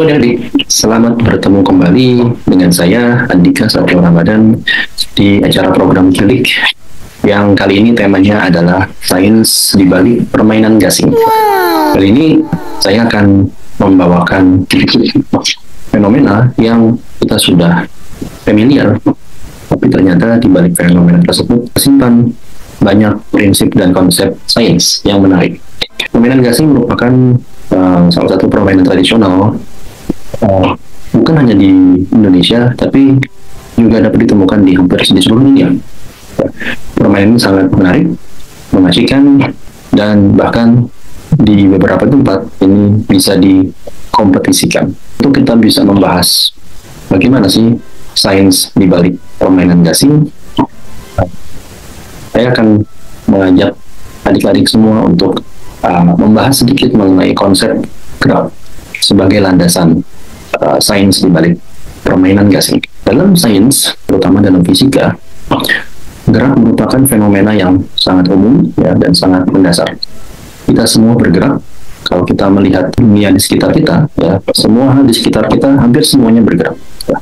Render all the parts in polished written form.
Halo adik-adik, selamat bertemu kembali dengan saya Andika Satrio Ramadan di acara program Kilik yang kali ini temanya adalah sains di balik permainan gasing. Kali ini saya akan membawakan fenomena yang kita sudah familiar, tapi ternyata di balik fenomena tersebut tersimpan banyak prinsip dan konsep sains yang menarik. Permainan gasing merupakan salah satu permainan tradisional bukan hanya di Indonesia, tapi juga dapat ditemukan di hampir di seluruh dunia. Permainan ini sangat menarik, mengasihkan, dan bahkan di beberapa tempat ini bisa dikompetisikan. Untuk kita bisa membahas bagaimana sih sains di balik permainan gasing, saya akan mengajak adik-adik semua untuk membahas sedikit mengenai konsep gerak sebagai landasan sains di balik permainan gasing. Dalam sains, terutama dalam fisika, gerak merupakan fenomena yang sangat umum ya, dan sangat mendasar. Kita semua bergerak. Kalau kita melihat dunia di sekitar kita, ya, semua hal di sekitar kita hampir semuanya bergerak. Ya.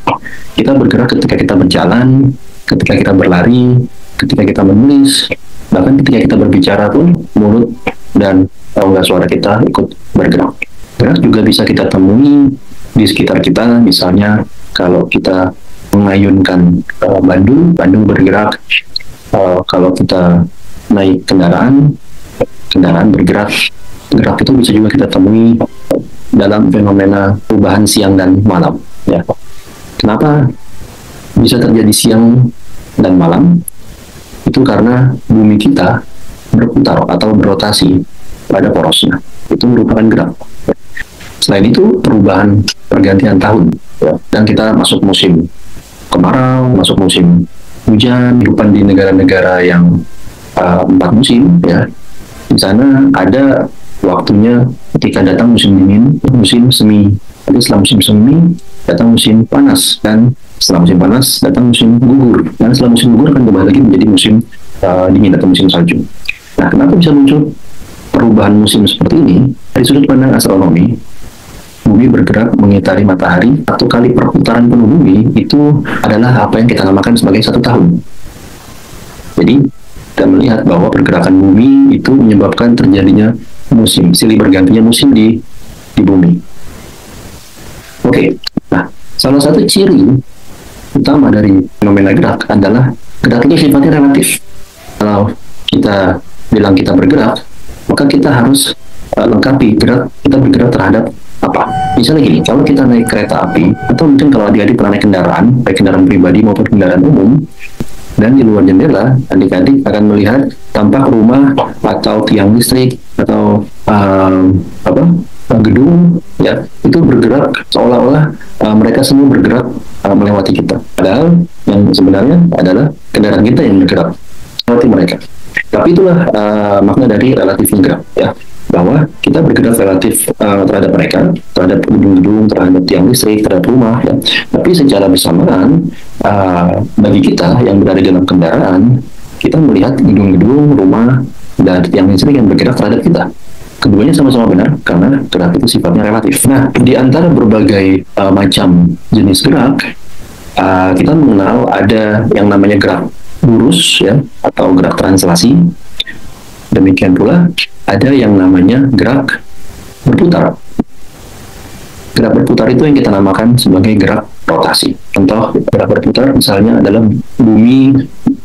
Kita bergerak ketika kita berjalan, ketika kita berlari, ketika kita menulis, bahkan ketika kita berbicara pun mulut dan rongga suara kita ikut bergerak. Gerak juga bisa kita temui di sekitar kita, misalnya kalau kita mengayunkan Bandung bergerak. Kalau kita naik kendaraan bergerak. Gerak itu bisa juga kita temui dalam fenomena perubahan siang dan malam. Ya. Kenapa bisa terjadi siang dan malam? Itu karena bumi kita berputar atau berotasi pada porosnya. Itu merupakan gerak. Selain itu, perubahan pergantian tahun, ya, dan kita masuk musim kemarau, masuk musim hujan, kehidupan di negara-negara yang 4 musim, ya. Di sana ada waktunya ketika datang musim dingin, musim semi. Jadi setelah musim semi, datang musim panas, dan setelah musim panas, datang musim gugur. Dan setelah musim gugur akan kembali lagi menjadi musim dingin atau musim salju. Nah, kenapa bisa muncul perubahan musim seperti ini? Dari sudut pandang astronomi, bumi bergerak mengitari matahari 1 kali perputaran penuh bumi itu adalah apa yang kita namakan sebagai 1 tahun. Jadi kita melihat bahwa pergerakan bumi itu menyebabkan terjadinya musim, silih bergantinya musim di bumi. Oke, nah salah satu ciri utama dari fenomena gerak adalah gerak ini sifatnya relatif. Kalau kita bilang kita bergerak, maka kita harus lengkapi kita bergerak terhadap apa? Misalnya gini, kalau kita naik kereta api, atau mungkin kalau adik-adik pernah naik kendaraan, baik kendaraan pribadi maupun kendaraan umum, dan di luar jendela, adik-adik akan melihat tampak rumah atau tiang listrik atau gedung, ya, itu bergerak seolah-olah mereka semua bergerak melewati kita. Padahal yang sebenarnya adalah kendaraan kita yang bergerak melewati mereka. Tapi itulah makna dari relatifnya gerak, ya, bahwa kita bergerak relatif terhadap mereka, terhadap gedung-gedung, terhadap tiang listrik, terhadap rumah, ya. Tapi secara bersamaan bagi kita yang berada dalam kendaraan, kita melihat gedung-gedung, rumah, dan tiang listrik yang bergerak terhadap kita. Keduanya sama-sama benar karena gerak itu sifatnya relatif. Nah, di antara berbagai macam jenis gerak, kita mengenal ada yang namanya gerak lurus, ya, atau gerak translasi. Demikian pula ada yang namanya gerak berputar. Gerak berputar itu yang kita namakan sebagai gerak rotasi. Contoh gerak berputar misalnya adalah bumi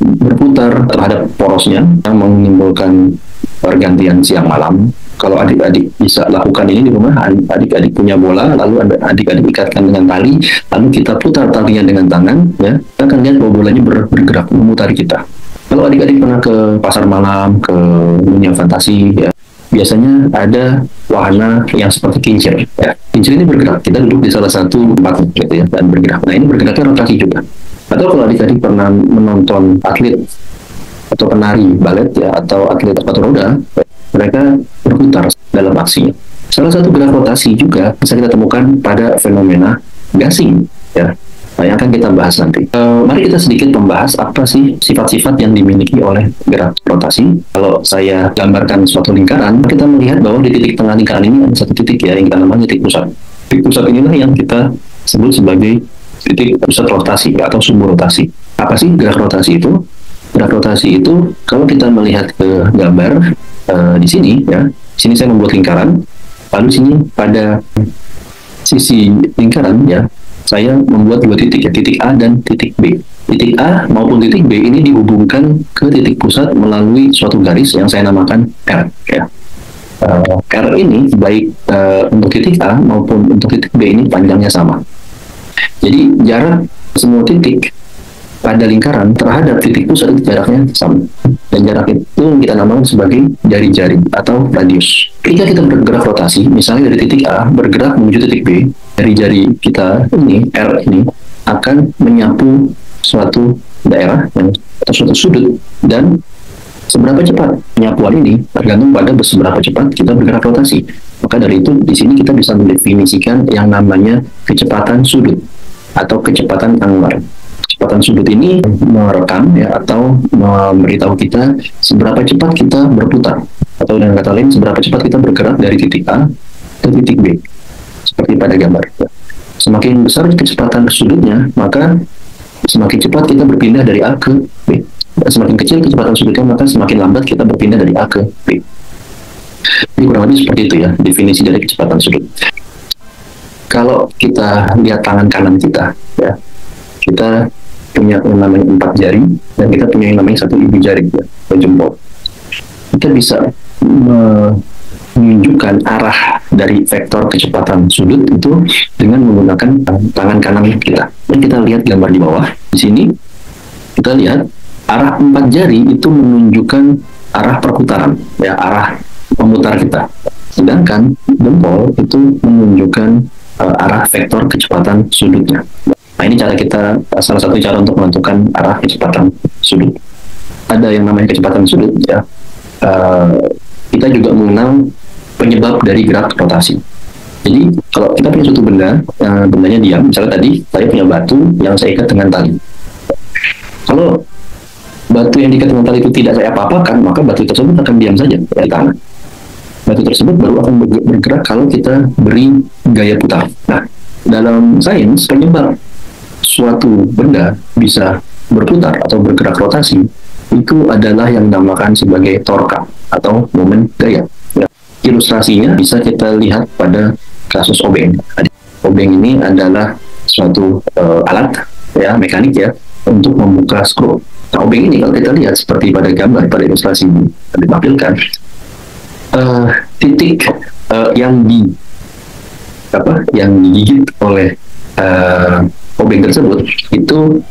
berputar terhadap porosnya yang menimbulkan pergantian siang malam. Kalau adik-adik bisa lakukan ini di rumah, adik-adik punya bola, lalu adik-adik ikatkan dengan tali, lalu kita putar talinya dengan tangan, ya, kita akan lihat bahwa bolanya bergerak memutari kita. Kalau adik-adik pernah ke pasar malam, ke dunia fantasi, ya, biasanya ada wahana yang seperti kincir. Ya. Kincir ini bergerak, kita duduk di salah satu tempat, gitu ya, dan bergerak. Nah, ini bergeraknya rotasi juga. Atau kalau adik-adik pernah menonton atlet atau penari balet, ya, atau atlet sepatu roda, mereka berputar dalam aksinya. Salah satu gerak rotasi juga bisa kita temukan pada fenomena gasing, ya. Nah, yang akan kita bahas nanti. Mari kita sedikit membahas apa sih sifat-sifat yang dimiliki oleh gerak rotasi. Kalau saya gambarkan suatu lingkaran, kita melihat bahwa di titik tengah lingkaran ini ada satu titik, ya, yang kita namanya titik pusat. Titik pusat inilah yang kita sebut sebagai titik pusat rotasi atau sumbu rotasi. Apa sih gerak rotasi itu? Gerak rotasi itu kalau kita melihat ke gambar di sini ya, sini saya membuat lingkaran, lalu sini pada sisi lingkaran ya, saya membuat dua titik ya, titik A dan titik B. Titik A maupun titik B ini dihubungkan ke titik pusat melalui suatu garis yang saya namakan R ya. R ini baik untuk titik A maupun untuk titik B ini panjangnya sama. Jadi jarak semua titik pada lingkaran terhadap titik pusat itu jaraknya sama. Dan jarak itu kita namakan sebagai jari-jari atau radius. Ketika kita bergerak rotasi, misalnya dari titik A bergerak menuju titik B, jari-jari kita ini, R ini, akan menyapu suatu daerah atau suatu sudut, dan seberapa cepat penyapuan ini tergantung pada seberapa cepat kita bergerak rotasi. Maka dari itu di sini kita bisa mendefinisikan yang namanya kecepatan sudut atau kecepatan angular. Kecepatan sudut ini merekam ya, atau memberitahu kita seberapa cepat kita berputar, atau dengan kata lain seberapa cepat kita bergerak dari titik A ke titik B, seperti pada gambar. Semakin besar kecepatan sudutnya, maka semakin cepat kita berpindah dari A ke B. Semakin kecil kecepatan sudutnya, maka semakin lambat kita berpindah dari A ke B. Jadi kurang lebih seperti itu ya definisi dari kecepatan sudut. Kalau kita lihat tangan kanan kita ya, kita punya yang namanya 4 jari dan kita punya yang namanya 1 ibu jari ya, atau jempol. Kita bisa menunjukkan arah dari vektor kecepatan sudut itu dengan menggunakan tangan kanan kita. Dan kita lihat gambar di bawah. Di sini kita lihat arah 4 jari itu menunjukkan arah perputaran, ya, arah memutar kita. Sedangkan jempol itu menunjukkan arah vektor kecepatan sudutnya. Nah, ini cara kita, salah satu cara untuk menentukan arah kecepatan sudut. Ada yang namanya kecepatan sudut, ya. Kita juga mengenal penyebab dari gerak rotasi. Jadi kalau kita punya suatu benda, bendanya diam, misalnya tadi saya punya batu yang saya ikat dengan tali. Kalau batu yang diikat dengan tali itu tidak saya apa-apakan, maka batu tersebut akan diam saja di tangan. Batu tersebut baru akan bergerak kalau kita beri gaya putar. Nah, dalam sains, penyebab suatu benda bisa berputar atau bergerak rotasi itu adalah yang dinamakan sebagai torka atau momen gaya. Ya. Ilustrasinya bisa kita lihat pada kasus obeng. Obeng ini adalah suatu alat ya, mekanik ya, untuk membuka skru. Nah, obeng ini kalau kita lihat seperti pada gambar, pada ilustrasi yang ditampilkan, titik yang digigit oleh obeng tersebut itu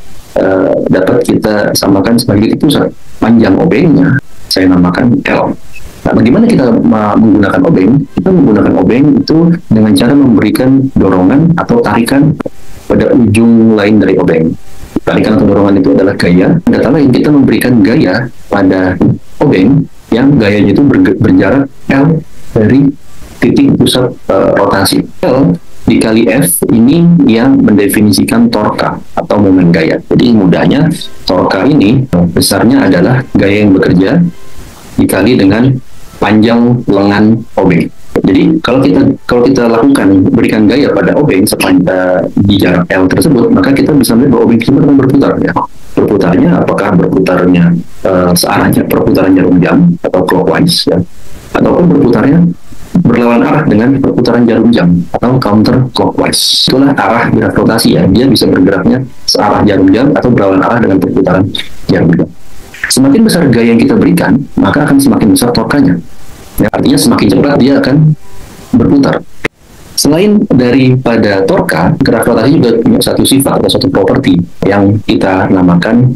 dapat kita samakan sebagai titik pusat. Panjang obengnya saya namakan L. Nah, bagaimana kita menggunakan obeng? Kita menggunakan obeng itu dengan cara memberikan dorongan atau tarikan pada ujung lain dari obeng. Tarikan atau dorongan itu adalah gaya. Kata lain, kita memberikan gaya pada obeng yang gayanya itu berjarak L dari titik pusat rotasi. L dikali F ini yang mendefinisikan torka atau momen gaya. Jadi mudahnya torka ini besarnya adalah gaya yang bekerja dikali dengan panjang lengan obeng. Jadi kalau kita lakukan berikan gaya pada obeng sepanjang di jarak L tersebut, maka kita bisa melihat bahwa obeng tersebut akan berputar. Ya. Berputarnya apakah berputarnya searahnya perputaran jarum jam atau clockwise ya, ataupun berputarnya berlawan arah dengan perputaran jarum jam atau counter clockwise. Itulah arah gerak rotasi ya. Dia bisa bergeraknya searah jarum jam atau berlawan arah dengan perputaran jarum jam. Semakin besar gaya yang kita berikan, maka akan semakin besar torkanya. Ya, artinya semakin cepat dia akan berputar. Selain daripada torka, gerak rotasi juga punya satu sifat atau satu properti yang kita namakan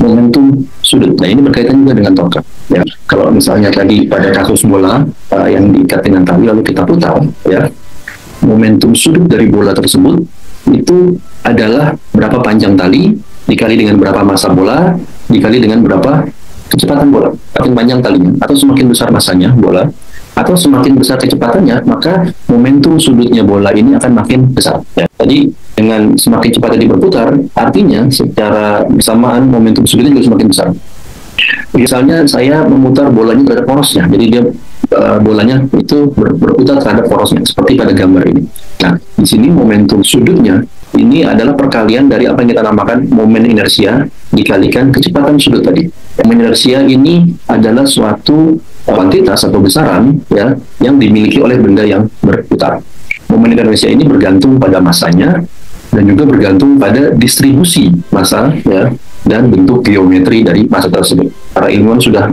momentum sudut. Nah, ini berkaitan juga dengan torka. Ya, kalau misalnya tadi pada kasus bola yang diikat dengan tali lalu kita putar, ya, momentum sudut dari bola tersebut itu adalah berapa panjang tali dikali dengan berapa massa bola dikali dengan berapa kecepatan bola. Semakin panjang talinya atau semakin besar massanya bola atau semakin besar kecepatannya, maka momentum sudutnya bola ini akan makin besar. Ya, jadi dengan semakin cepat tadi berputar, artinya secara bersamaan momentum sudutnya juga semakin besar. Misalnya saya memutar bolanya terhadap porosnya, jadi dia bolanya itu berputar terhadap porosnya seperti pada gambar ini. Nah, di sini momentum sudutnya ini adalah perkalian dari apa yang kita namakan momen inersia dikalikan kecepatan sudut tadi. Momen inersia ini adalah suatu kuantitas atau besaran ya yang dimiliki oleh benda yang berputar. Momen inersia ini bergantung pada masanya dan juga bergantung pada distribusi massa ya dan bentuk geometri dari massa tersebut. Para ilmuwan sudah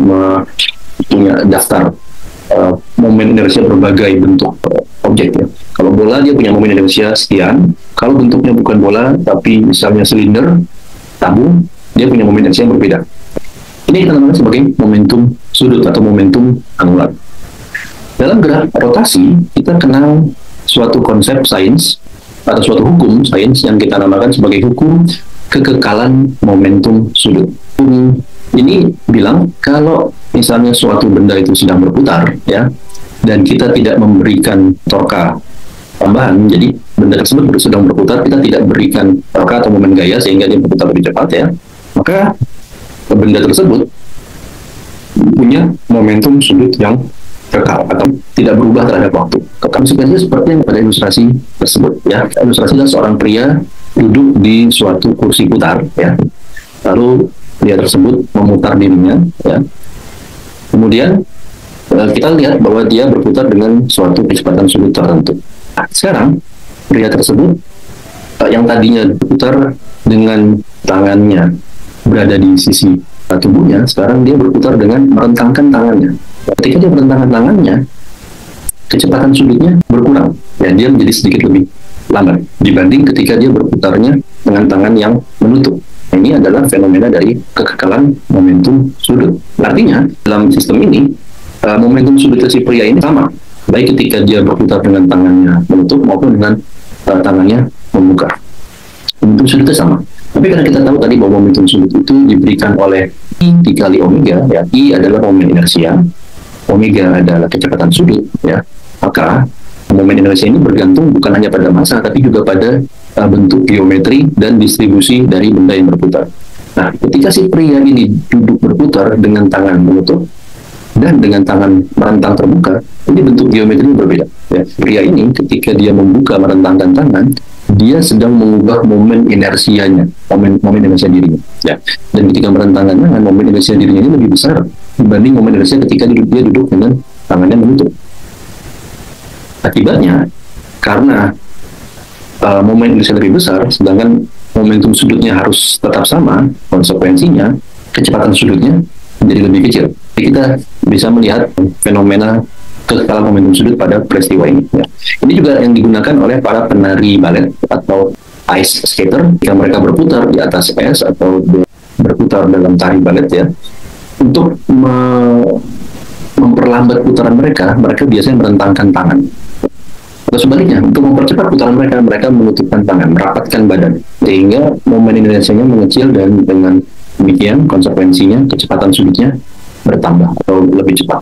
punya daftar momen inersia berbagai bentuk objek ya. Kalau bola dia punya momen inersia sekian, kalau bentuknya bukan bola tapi misalnya silinder, tabung, dia punya momen inersia yang berbeda. Ini kita namakan sebagai momentum sudut atau momentum angular. Dalam gerak rotasi, kita kenal suatu konsep sains atau suatu hukum sains yang kita namakan sebagai hukum kekekalan momentum sudut. Hukum ini bilang kalau misalnya suatu benda itu sedang berputar ya dan kita tidak memberikan torka tambahan, jadi benda tersebut sedang berputar, kita tidak berikan torka atau momen gaya sehingga dia berputar lebih cepat ya, maka benda tersebut punya momentum sudut yang kekal atau tidak berubah terhadap waktu. Konsekuensinya seperti yang pada ilustrasi tersebut ya. Ilustrasi adalah seorang pria duduk di suatu kursi putar ya, lalu pria tersebut memutar dirinya ya, kemudian kita lihat bahwa dia berputar dengan suatu kecepatan sudut tertentu. Nah, sekarang pria tersebut yang tadinya berputar dengan tangannya berada di sisi tubuhnya, sekarang dia berputar dengan merentangkan tangannya. Ketika dia merentangkan tangannya, kecepatan sudutnya berkurang, ya dia menjadi sedikit lebih lambat dibanding ketika dia berputarnya dengan tangan yang menutup. Nah, ini adalah fenomena dari kekekalan momentum sudut. Artinya dalam sistem ini momentum sudut si pria ini sama, baik ketika dia berputar dengan tangannya menutup maupun dengan tangannya membuka. Momentum sudutnya sama. Tapi karena kita tahu tadi bahwa momentum sudut itu diberikan oleh I dikali omega, ya I adalah momen inersia, omega adalah kecepatan sudut, ya maka momen inersia ini bergantung bukan hanya pada massa, tapi juga pada bentuk geometri dan distribusi dari benda yang berputar. Nah, ketika si pria ini duduk berputar dengan tangan menutup dan dengan tangan merentang terbuka, ini bentuk geometri berbeda. Ya, pria ini ketika dia membuka merentangkan tangan, dia sedang mengubah momen inersianya, momen inersia dirinya. Ya. Dan ketika merentangkan tangan, momen inersia dirinya ini lebih besar dibanding momen inersia ketika dia duduk dengan tangannya menutup. Akibatnya, karena momen inersia lebih besar, sedangkan momentum sudutnya harus tetap sama, konsekuensinya kecepatan sudutnya menjadi lebih kecil. Jadi kita bisa melihat fenomena kekekalan momentum sudut pada peristiwa ini. Ya. Ini juga yang digunakan oleh para penari balet atau ice skater jika mereka berputar di atas es atau berputar dalam tari balet ya. Untuk memperlambat putaran mereka biasanya merentangkan tangan. Atau sebaliknya, untuk mempercepat putaran mereka menutupkan tangan, merapatkan badan, sehingga momen inersianya mengecil dan dengan demikian konsekuensinya kecepatan sudutnya bertambah atau lebih cepat.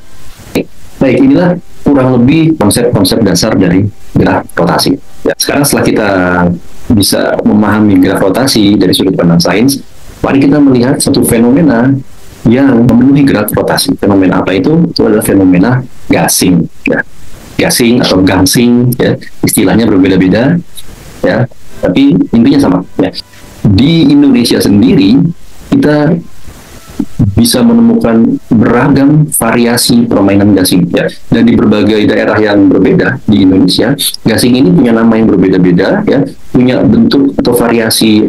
Baik, inilah kurang lebih konsep-konsep dasar dari gerak rotasi. Ya, sekarang setelah kita bisa memahami gerak rotasi dari sudut pandang sains, mari kita melihat satu fenomena yang memenuhi gerak rotasi. Fenomena apa itu? Itu adalah fenomena gasing. Ya. Gasing atau gangsing, ya, istilahnya berbeda-beda, ya, tapi intinya sama. Ya. Di Indonesia sendiri, kita bisa menemukan beragam variasi permainan gasing ya. Dan di berbagai daerah yang berbeda di Indonesia, gasing ini punya nama yang berbeda-beda ya, punya bentuk atau variasi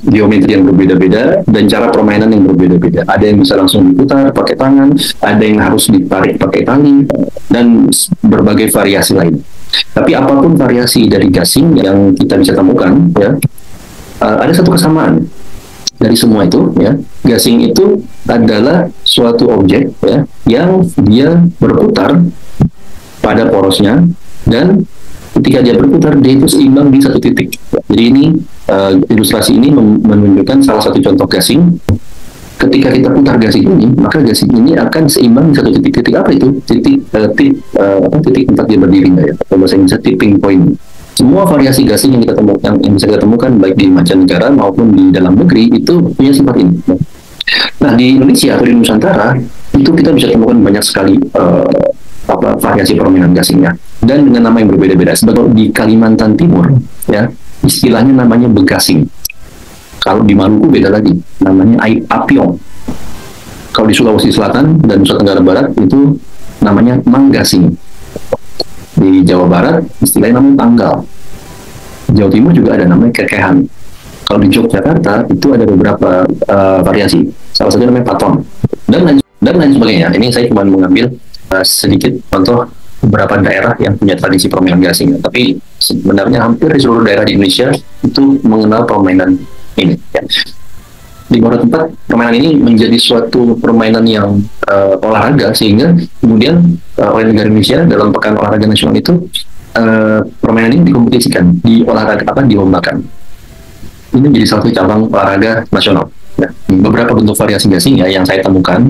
geometri yang berbeda-beda dan cara permainan yang berbeda-beda. Ada yang bisa langsung diputar pakai tangan, ada yang harus ditarik pakai tali dan berbagai variasi lain. Tapi apapun variasi dari gasing yang kita bisa temukan ya, ada satu kesamaan dari semua itu ya. Gasing itu adalah suatu objek ya yang dia berputar pada porosnya dan ketika dia berputar dia itu seimbang di satu titik. Jadi ini ilustrasi ini menunjukkan salah satu contoh gasing. Ketika kita putar gasing ini, maka gasing ini akan seimbang di satu titik. Titik apa itu? Titik tempat dia berdiri ya. Atau bahasa Inggrisnya tipping point. Semua variasi gasing yang kita temukan, yang bisa kita temukan baik di mancanegara maupun di dalam negeri itu punya sifat ini. Nah, di Indonesia atau di Nusantara itu kita bisa temukan banyak sekali variasi permainan gasingnya dan dengan nama yang berbeda-beda. Sebab di Kalimantan Timur ya istilahnya namanya begasing. Kalau di Maluku beda lagi, namanya apiong. Kalau di Sulawesi Selatan dan Nusa Tenggara Barat itu namanya manggasing. Di Jawa Barat istilahnya namanya tanggal. Jawa Timur juga ada namanya kekehan. Kalau di Yogyakarta itu ada beberapa variasi. Salah satunya namanya paton dan lain sebagainya. Ini saya cuma mengambil sedikit contoh beberapa daerah yang punya tradisi permainan gasing. Tapi sebenarnya hampir di seluruh daerah di Indonesia itu mengenal permainan ini. Ya. Di beberapa tempat permainan ini menjadi suatu permainan yang olahraga sehingga kemudian oleh negara Indonesia dalam Pekan Olahraga Nasional itu permainan ini dikompetisikan, dilombakan. Ini menjadi salah satu cabang olahraga nasional. Ya. Beberapa bentuk variasi gasing ya yang saya temukan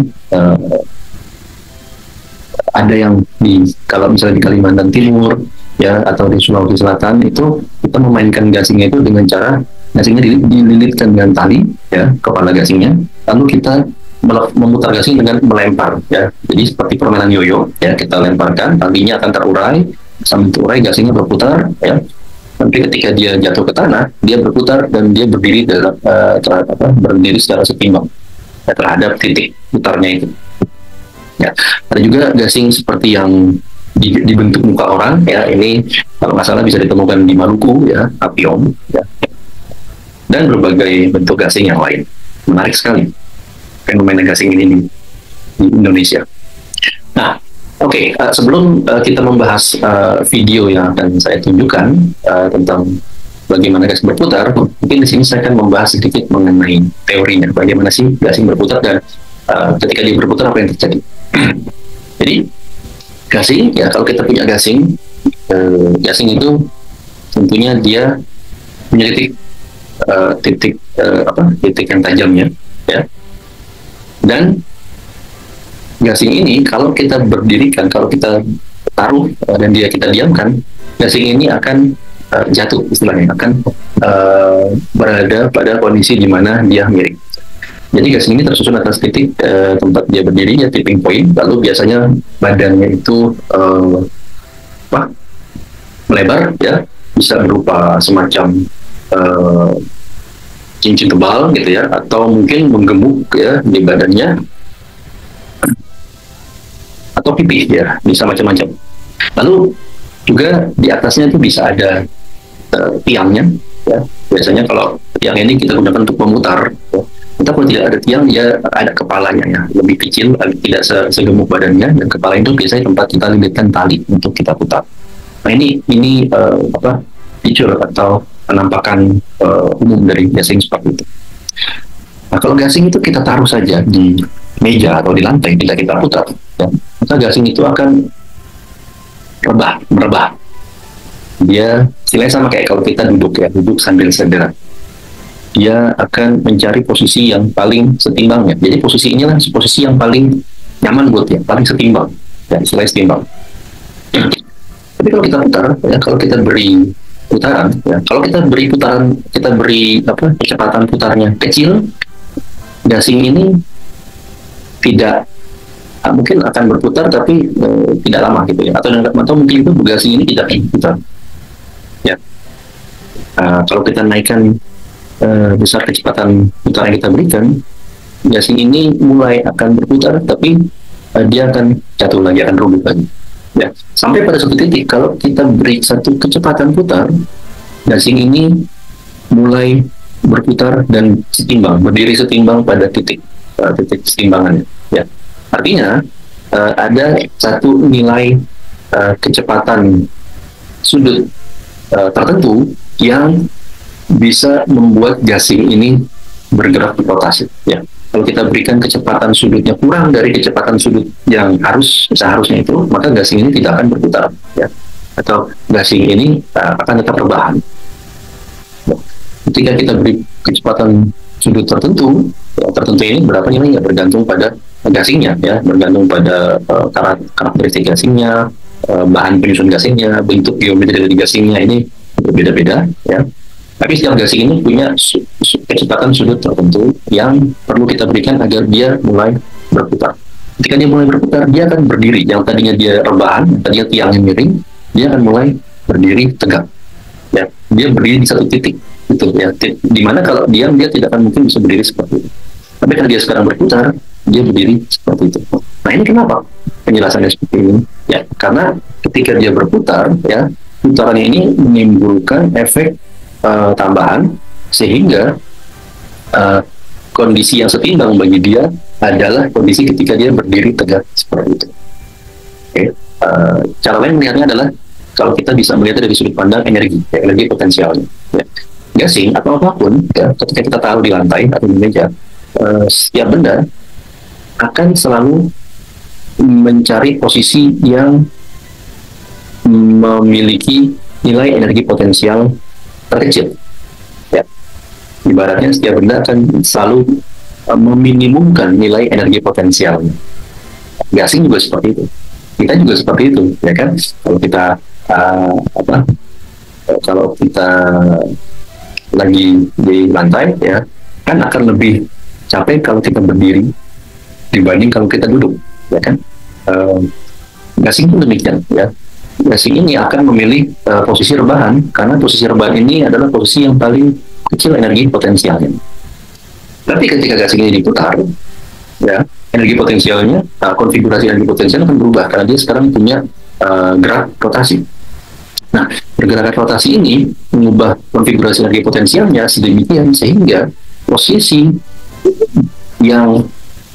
ada yang kalau misalnya di Kalimantan Timur ya atau di Sulawesi Selatan itu kita memainkan gasingnya itu dengan cara gasingnya dililitkan dengan tali ya kepala gasingnya, lalu kita memutar gasing dengan melempar ya. Jadi seperti permainan yoyo ya, kita lemparkan, talinya akan terurai, sambil terurai gasingnya berputar ya. Nanti ketika dia jatuh ke tanah, dia berputar dan dia berdiri berdiri secara setimbang ya, terhadap titik putarnya itu. Ya, ada juga gasing seperti yang dibentuk muka orang ya, ini kalau nggak salah bisa ditemukan di Maluku ya, apiong ya. Dan berbagai bentuk gasing yang lain. Menarik sekali fenomena gasing ini di Indonesia. Nah, oke, sebelum kita membahas video yang akan saya tunjukkan tentang bagaimana gasing berputar, mungkin di sini saya akan membahas sedikit mengenai teorinya, bagaimana sih gasing berputar dan ketika dia berputar apa yang terjadi. Jadi gasing ya, kalau kita punya gasing, gasing itu tentunya dia punya titik yang tajamnya ya, dan gasing ini kalau kita berdirikan, kalau kita taruh dan kita diamkan, gasing ini akan jatuh, istilahnya akan berada pada kondisi di mana dia miring. Jadi gasing ini tersusun atas titik tempat dia berdiri ya, tipping point. Lalu biasanya badannya itu melebar ya, bisa berupa semacam cincin tebal gitu ya, atau mungkin menggemuk ya di badannya, atau pipih ya, bisa macam-macam. Lalu juga di atasnya itu bisa ada tiangnya ya. Biasanya kalau tiang ini kita gunakan untuk memutar ya. Kita kalau tidak ada tiang, dia ada kepalanya ya, lebih kecil, tidak segemuk badannya, dan kepala itu biasanya tempat kita lilitkan tali untuk kita putar. Nah ini feature atau penampakan umum dari gasing seperti itu. Nah kalau gasing itu kita taruh saja di meja atau di lantai, tidak kita putar, ya, maka gasing itu akan merebah. Dia istilahnya sama kayak kalau kita duduk sambil sederhana. Dia akan mencari posisi yang paling setimbang ya. Jadi posisi inilah posisi yang paling nyaman buat dia, paling setimbang. Ya, istilahnya setimbang. Tapi kalau kita putar, ya, kalau kita beri putaran, ya, kalau kita beri kecepatan putarnya kecil, gasing ini tidak mungkin akan berputar tapi tidak lama gitu ya. Atau mungkin itu gasing ini tidak berputar. Ya. Kalau kita naikkan besar kecepatan putar yang kita berikan, gasing ini mulai akan berputar, tapi dia akan jatuh lagi, akan rubuh lagi. Ya, sampai pada suatu titik kalau kita beri satu kecepatan putar, gasing ini mulai berputar dan berdiri setimbang pada titik setimbangannya. Ya, artinya ada satu nilai kecepatan sudut tertentu yang bisa membuat gasing ini bergerak rotasi. Ya, kalau kita berikan kecepatan sudutnya kurang dari kecepatan sudut yang seharusnya itu, maka gasing ini tidak akan berputar. Ya, atau gasing ini akan tetap rebahan. Ya. Ketika kita beri kecepatan sudut tertentu ini berapa nilainya bergantung pada gasingnya, ya, bergantung pada karakteristik gasingnya, bahan penyusun gasingnya, bentuk geometri dari gasingnya ini berbeda-beda, ya. Tapi setiap gasing ini punya kecepatan sudut tertentu yang perlu kita berikan agar dia mulai berputar. Ketika dia mulai berputar, dia akan berdiri. Yang tadinya dia rebahan, yang tadinya tiangnya miring, dia akan mulai berdiri tegak. Ya, dia berdiri di satu titik. Itu ya, dimana kalau diam dia tidak akan mungkin bisa berdiri seperti itu. Tapi kalau dia sekarang berputar, dia berdiri seperti itu. Nah ini kenapa penjelasannya seperti ini? Ya, karena ketika dia berputar, ya putarannya ini menimbulkan efek tambahan sehingga kondisi yang setimbang bagi dia adalah kondisi ketika dia berdiri tegak seperti itu. Oke. Cara lain melihatnya adalah kalau kita bisa melihatnya dari sudut pandang energi, ya, energi potensialnya. Ya. Gasing atau apapun, ya, ketika kita taruh di lantai atau di meja, setiap benda akan selalu mencari posisi yang memiliki nilai energi potensial terkecil. Ya. Ibaratnya setiap benda akan selalu meminimumkan nilai energi potensialnya. Gasing juga seperti itu. Kita juga seperti itu, ya kan? Kalau kita kalau kita lagi di lantai, ya kan akan lebih capek kalau kita berdiri dibanding kalau kita duduk, ya kan? Gasing pun demikian, ya. Gasing ini akan memilih posisi rebahan karena posisi rebahan ini adalah posisi yang paling kecil energi potensialnya. Tapi ketika gasing ini diputar, ya energi potensialnya, konfigurasi energi potensial akan berubah karena dia sekarang punya gerak rotasi. Nah, pergerakan rotasi ini mengubah konfigurasi energi potensialnya sedemikian sehingga posisi yang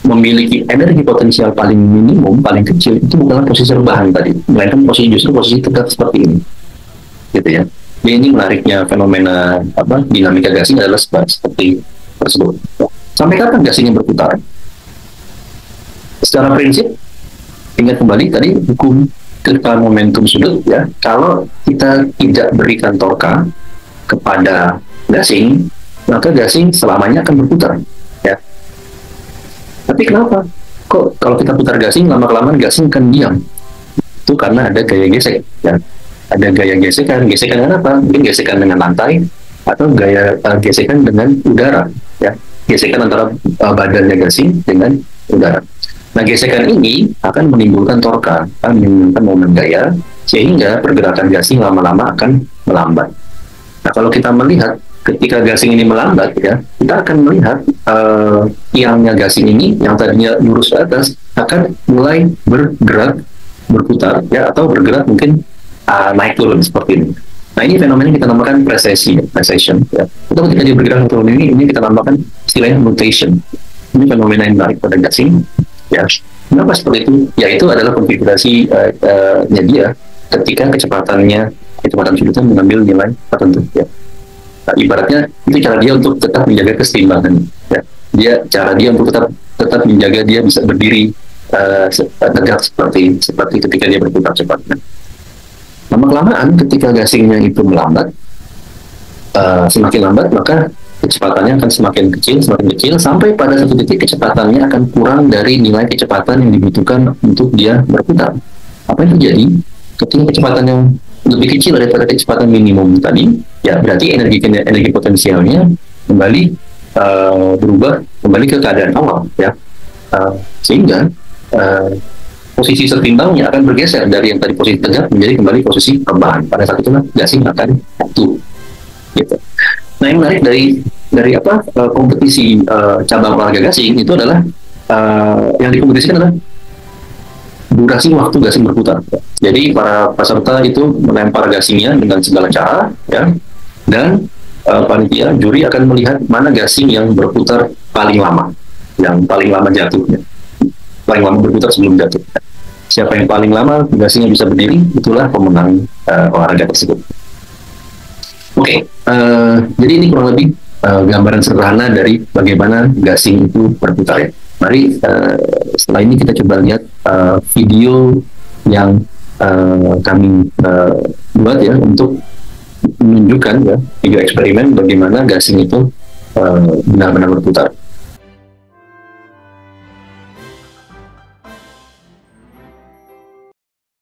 memiliki energi potensial paling minimum, paling kecil itu bukanlah posisi rebahan tadi, melainkan justru posisi tegak seperti ini, gitu ya. Jadi ini menariknya fenomena dinamika gasing adalah seperti tersebut. Sampai kapan gasingnya berputar? Secara prinsip, ingat kembali tadi hukum ketegangan momentum sudut, ya. Kalau kita tidak berikan torka kepada gasing, maka gasing selamanya akan berputar, ya. Tapi kenapa? Kok kalau kita putar gasing, lama-kelamaan gasing akan diam? Itu karena ada gaya gesek, ya. Ada gaya gesekan dengan apa? Mungkin gesekan dengan lantai, atau gaya gesekan dengan udara, ya. Gesekan antara badannya gasing dengan udara. Nah, gesekan ini akan menimbulkan torka, akan menimbulkan momen gaya, sehingga pergerakan gasing lama-lama akan melambat. Nah, kalau kita melihat ketika gasing ini melambat, ya, kita akan melihat tiangnya gasing ini yang tadinya lurus ke atas akan mulai bergerak, berputar, ya, atau bergerak mungkin naik turun seperti ini. Nah, ini fenomena kita namakan precession, ya. Atau ketika dia bergerak turun ini kita namakan istilahnya nutation. Ini fenomena yang menarik pada gasing. Ya, kenapa seperti itu? Ya, itu adalah konfigurasi dia ketika kecepatan sudutnya mengambil nilai tertentu. Ya. Nah, ibaratnya itu cara dia untuk tetap menjaga keseimbangan. Ya. Cara dia untuk tetap menjaga dia bisa berdiri tegak seperti ketika dia berputar cepat. Lama-kelamaan ketika gasingnya itu melambat, semakin lambat maka kecepatannya akan semakin kecil sampai pada satu titik kecepatannya akan kurang dari nilai kecepatan yang dibutuhkan untuk dia berputar. Apa yang terjadi ketika kecepatan yang lebih kecil daripada kecepatan minimum tadi? Ya, berarti energi potensialnya kembali berubah kembali ke keadaan awal, ya. Sehingga posisi setimbangnya akan bergeser dari yang tadi posisi tegak menjadi kembali posisi rebahan. Pada saat itulah gasing akan jatuh, gitu. Nah, yang menarik dari kompetisi cabang olahraga gasing itu adalah yang dikompetisikan adalah durasi waktu gasing berputar. Jadi para peserta itu melempar gasingnya dengan segala cara, ya, dan panitia juri akan melihat mana gasing yang berputar paling lama, jatuhnya, paling lama berputar sebelum jatuh. Siapa yang paling lama gasingnya bisa berdiri, itulah pemenang olahraga tersebut. Oke, jadi ini kurang lebih gambaran sederhana dari bagaimana gasing itu berputar, ya. Mari setelah ini kita coba lihat video yang kami buat, ya, untuk menunjukkan, ya, video eksperimen bagaimana gasing itu benar-benar berputar.